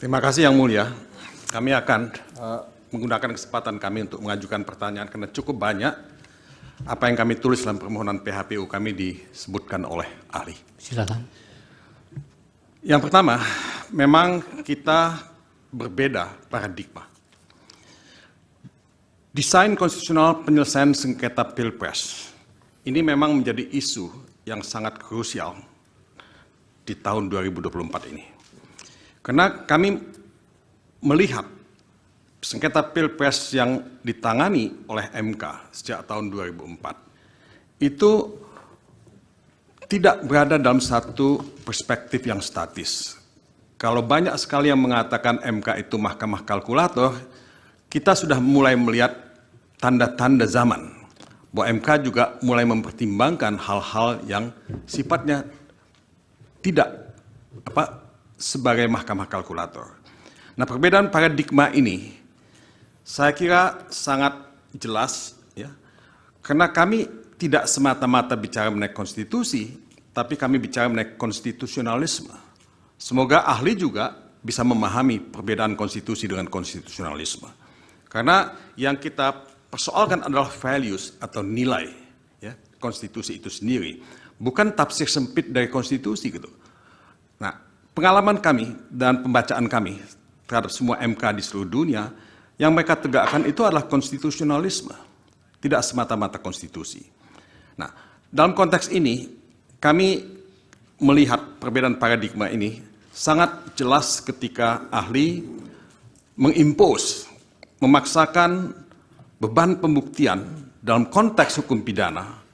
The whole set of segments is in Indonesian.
Terima kasih Yang Mulia. Kami akan menggunakan kesempatan kami untuk mengajukan pertanyaan karena cukup banyak apa yang kami tulis dalam permohonan PHPU kami disebutkan oleh ahli. Silakan. Yang pertama, memang kita berbeda paradigma. Desain konstitusional penyelesaian sengketa Pilpres ini memang menjadi isu yang sangat krusial di tahun 2024 ini. Karena kami melihat sengketa Pilpres yang ditangani oleh MK sejak tahun 2004 itu tidak berada dalam satu perspektif yang statis. Kalau banyak sekali yang mengatakan MK itu mahkamah kalkulator, kita sudah mulai melihat tanda-tanda zaman bahwa MK juga mulai mempertimbangkan hal-hal yang sifatnya tidak sebagai mahkamah kalkulator. Nah, perbedaan paradigma ini saya kira sangat jelas, ya, karena kami tidak semata-mata bicara mengenai konstitusi, tapi kami bicara mengenai konstitusionalisme. Semoga ahli juga bisa memahami perbedaan konstitusi dengan konstitusionalisme. Karena yang kita persoalkan adalah values atau nilai, ya, konstitusi itu sendiri, bukan tafsir sempit dari konstitusi gitu. Nah, pengalaman kami dan pembacaan kami terhadap semua MK di seluruh dunia, yang mereka tegakkan itu adalah konstitusionalisme, tidak semata-mata konstitusi. Nah, dalam konteks ini, kami melihat perbedaan paradigma ini sangat jelas ketika ahli mengimpose, memaksakan beban pembuktian dalam konteks hukum pidana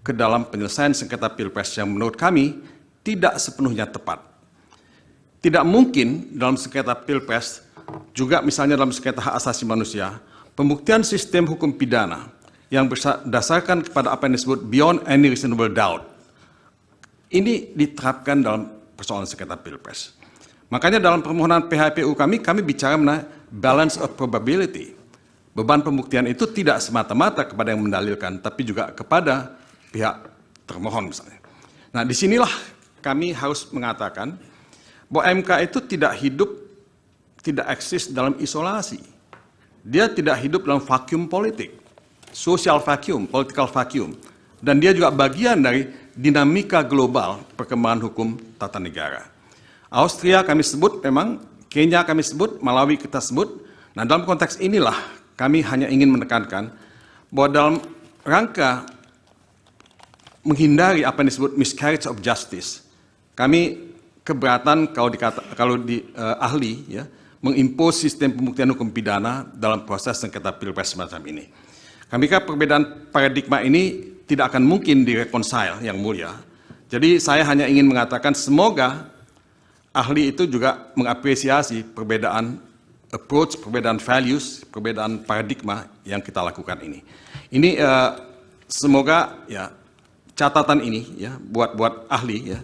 ke dalam penyelesaian sengketa Pilpres yang menurut kami tidak sepenuhnya tepat. Tidak mungkin dalam sengketa Pilpres, juga misalnya dalam sengketa hak asasi manusia, pembuktian sistem hukum pidana yang berdasarkan kepada apa yang disebut beyond any reasonable doubt, ini diterapkan dalam persoalan sengketa Pilpres. Makanya dalam permohonan PHPU kami bicara mengenai balance of probability. Beban pembuktian itu tidak semata-mata kepada yang mendalilkan, tapi juga kepada pihak termohon misalnya. Nah, disinilah kami harus mengatakan bahwa MK itu tidak eksis dalam isolasi. Dia tidak hidup dalam vacuum politik, social vacuum, political vacuum. Dan dia juga bagian dari dinamika global perkembangan hukum tata negara. Austria kami sebut memang, Kenya kami sebut, Malawi kita sebut. Nah, dalam konteks inilah kami hanya ingin menekankan bahwa dalam rangka menghindari apa yang disebut miscarriage of justice, kami keberatan kalau ahli, ya, mengimpose sistem pembuktian hukum pidana dalam proses sengketa Pilpres semacam ini. Kami kira perbedaan paradigma ini tidak akan mungkin direkonsile, Yang Mulia. Jadi saya hanya ingin mengatakan semoga ahli itu juga mengapresiasi perbedaan approach, perbedaan values, perbedaan paradigma yang kita lakukan ini. Ini semoga ya catatan ini ya buat ahli ya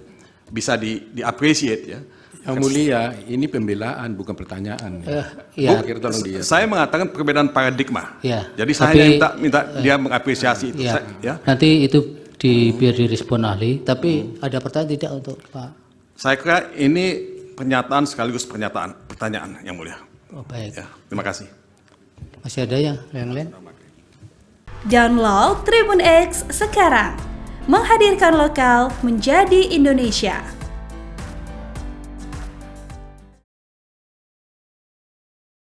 bisa di-appreciate ya. Yang Mulia, ini pembelaan bukan pertanyaan. Ya. Saya mengatakan perbedaan paradigma. Ya, jadi saya hanya minta dia mengapresiasi itu. Ya. Ya. Nanti itu biar direspon ahli, tapi ada pertanyaan tidak untuk Pak? Saya kira ini pernyataan sekaligus pertanyaan Yang Mulia. Oh, baik. Ya, terima kasih. Masih ada yang lain? Download Tribun X sekarang. Menghadirkan lokal menjadi Indonesia.